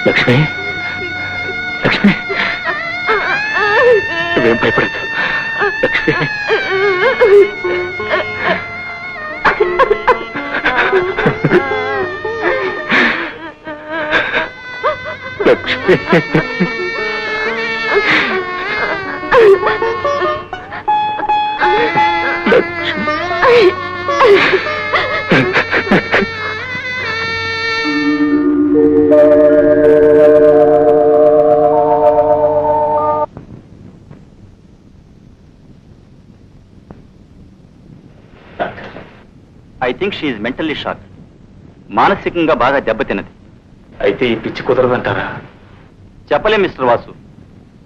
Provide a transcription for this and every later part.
లక్ష్మి లక్ష్మి నువ్వేం భయపడద్దు Lakshmi Lakshmi I think she is mentally shock. మానసికంగా బాగా దెబ్బతిన్నది. అయితే ఈ పిచ్చి కుదరదంటారా? చెప్పలేం మిస్టర్ వాసు.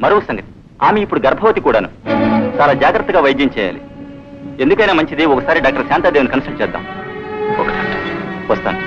మరో సంగతి, ఆమె ఇప్పుడు గర్భవతి కూడాను. చాలా జాగ్రత్తగా వైద్యం చేయాలి. ఎందుకైనా మంచిది ఒకసారి డాక్టర్ శాంతాదేవిని కన్సల్ట్ చేద్దాం. వస్తాను.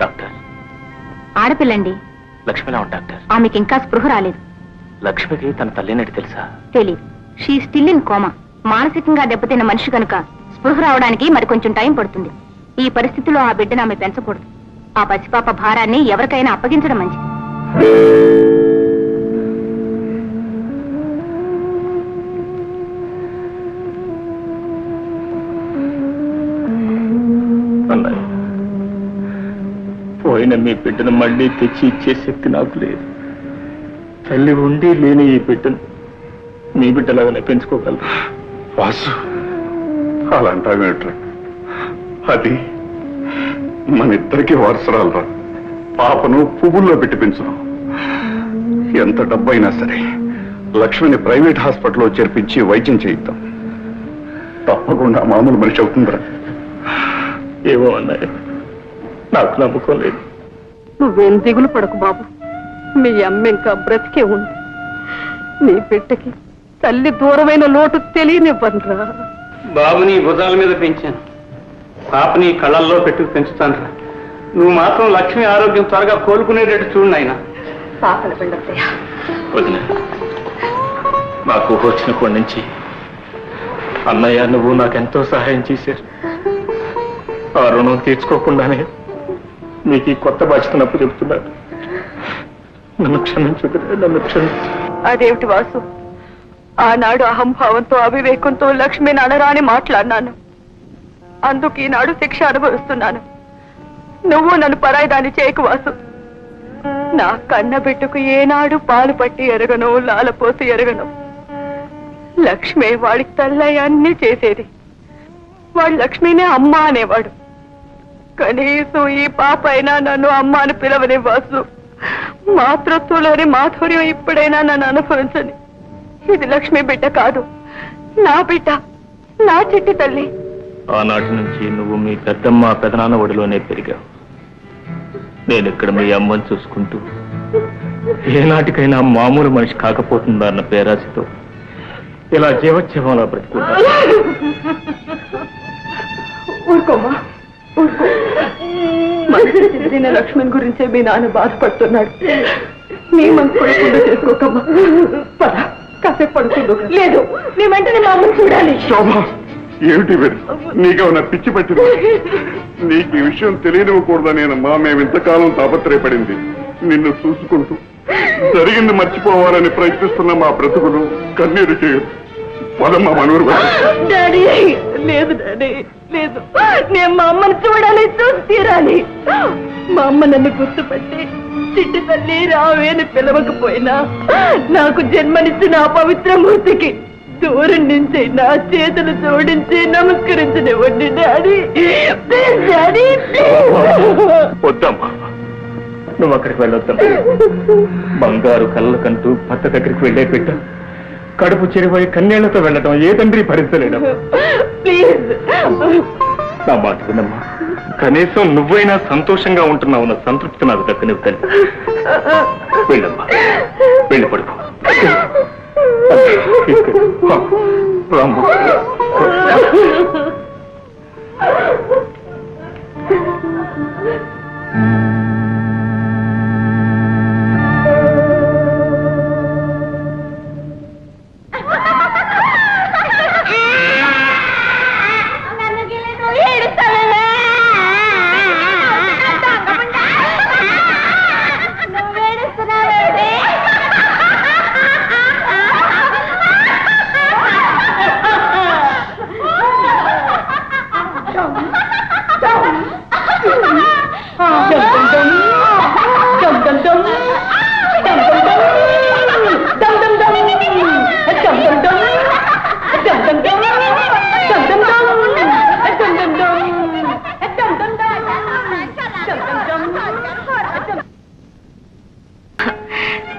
డాక్టర్, ఆడపిల్లండి. లక్ష్మిలా ఉంది డాక్టర్. ఆమెకి ఇంకా స్పృహ రాలేదు. లక్ష్మికి తన తల్లినట్టు తెలుసా? తెలీదు. She still in coma. మానసికంగా దెబ్బతిన్న మనిషి కనుక స్పృహ రావడానికి మరి కొంచెం టైం పడుతుంది. ఈ పరిస్థితిలో ఆ బిడ్డను ఆమె పెంచకూడదు. ఆ పసిపాప భారాన్ని ఎవరికైనా అప్పగించడం మంచిది. పోయిన మీ బిడ్డను మళ్ళీ తెచ్చి ఇచ్చే శక్తి నాకు లేదు. తల్లి ఉండి లేని ఈ బిడ్డను మీ బిడ్డలాగానే పెంచుకోగలరు. వాసు, అలా అంటావేట్రా? అది మన ఇద్దరికి వారసురాలరా. పాపను పువ్వుల్లో పెట్టి పెంచును. ఎంత డబ్బైనా సరే లక్ష్మిని ప్రైవేట్ హాస్పిటల్లో చేర్పించి వైద్యం చేయిద్దాం. తప్పకుండా మామూలు మనిషి అవుతుందిరా. ఏమో అన్నాయి, నాకు నమ్మకం లేదు. నువ్వేం దిగులు పడకు బాబు. మీ అమ్మ ఇంకా బ్రతికే ఉంది. నీ బిడ్డకి తల్లి దూరమైన లోటు తెలియనివ్వనురా. బాబుని భుజాల మీద పెంచాను, పాపని కళ్ళల్లో పెట్టుకు పెంచుతాను రా. నువ్వు మాత్రం లక్ష్మి ఆరోగ్యం త్వరగా కోలుకునేటట్టు చూడు నాయన. పాపల పిండయ్య, వదిన, నాకు వచ్చినప్పటి నుంచి అన్నయ్య నువ్వు నాకెంతో సహాయం చేశారు. ఆ రుణం తీర్చుకోకుండానే మీకు ఈ కొత్త బాధ్యతనప్పుడు చెప్తున్నారు. నన్ను క్షమించు, నన్ను క్షమించు. అదేమిటి వాసు, ఆనాడు అహంభావంతో అవివేకంతో లక్ష్మిని అనరాని మాట్లాడినాను. అందుకు ఈనాడు శిక్ష అనుభవిస్తున్నాను. నువ్వు నన్ను పరాయిదాన్ని చేయకు వాసు. నా కన్న బిడ్డకు ఏనాడు పాలు పట్టి ఎరగను, లాలపోసి ఎరగను. లక్ష్మి వాడికి తల్లయ్య అన్నీ చేసేది. వాడు లక్ష్మినే అమ్మ అనేవాడు. కనీసం ఈ పాప అయినా నన్ను అమ్మ అని పిలవని వాసు. మాతృత్వంలోని మాధుర్యం ఇప్పుడైనా నన్ను అనుభవించని. ఇది లక్ష్మి బిడ్డ కాదు, నా బిడ్డ, నా చిట్టి తల్లి. ఆనాటి నుంచి నువ్వు మీ పెద్దమ్మ పెదనాన్న ఒడిలోనే పెరిగావు. నేను ఇక్కడ మీ అమ్మని చూసుకుంటూ ఏనాటికైనా మామూలు మనిషి కాకపోతుందా అన్న పేరాశతో ఇలా జీవోత్సవంలో బ్రతుకున్నా. ఊరుకోమా, ఊరుకో. మన లక్ష్మణ్ గురించే మీ నాన్న బాధపడుతున్నాడు. నీ మనసు పడకుండా చేసుకోకమ్మా. పద. కాసేపు పడుతుండు. లేదు నీ వెంటనే మా అమ్మని చూడాలి. శోభ, ఏమిటి వీరు? నీకేమన్నా పిచ్చి పట్టింది? నీకు ఈ విషయం తెలియనివ్వకూడదనేనమ్మా మేము ఇంతకాలం తాపత్రయపడింది. నిన్ను చూసుకుంటూ జరిగింది మర్చిపోవాలని ప్రయత్నిస్తున్న మా బ్రతుకులు కన్నీరు చేయదు. పదమ్మా మనూరు. డాడీ లేదు డాడీ లేదు, నేను మా అమ్మని చూడాలి, చూసి తీరాలి. మా అమ్మ నన్ను గుర్తుపట్టి చిట్టి తల్లి రావేని పిలవకపోయినా నాకు జన్మనిచ్చిన ఆ పవిత్ర మూర్తికి దూరం నుంచి నా చేతులు జోడించి నమస్కరించనివ్వండి డాడీ. డాడీ వద్దమ్మా, నువ్వు అక్కడికి వెళ్ళొద్దమ్మా. బంగారు కళ్ళకంటూ భర్త దగ్గరికి వెళ్ళే బిడ్డ కడుపు చెరిపోయి కన్నేళ్లతో వెళ్ళటం ఏ తండ్రి భరించలేడమ్మా. ప్లీజ్ నా మాట వినమ్మా. కనీసం నువ్వైనా సంతోషంగా ఉంటున్నావు నా సంతృప్తి నాకు దక్కనివ్వు తల్లి. వెళ్ళమ్మా, వెళ్ళి పడుకో. రాము,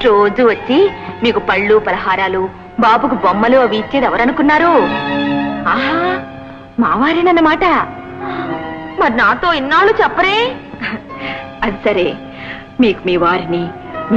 రోజు వచ్చి మీకు పళ్ళు పలహారాలు బాబుకు బొమ్మలు అవి ఇచ్చేది ఎవరనుకున్నారు? ఆహా, మావారేనన్నమాట. మరి నాతో ఇన్నాళ్ళు చెప్పరే? అది సరే, మీకు మీ వారిని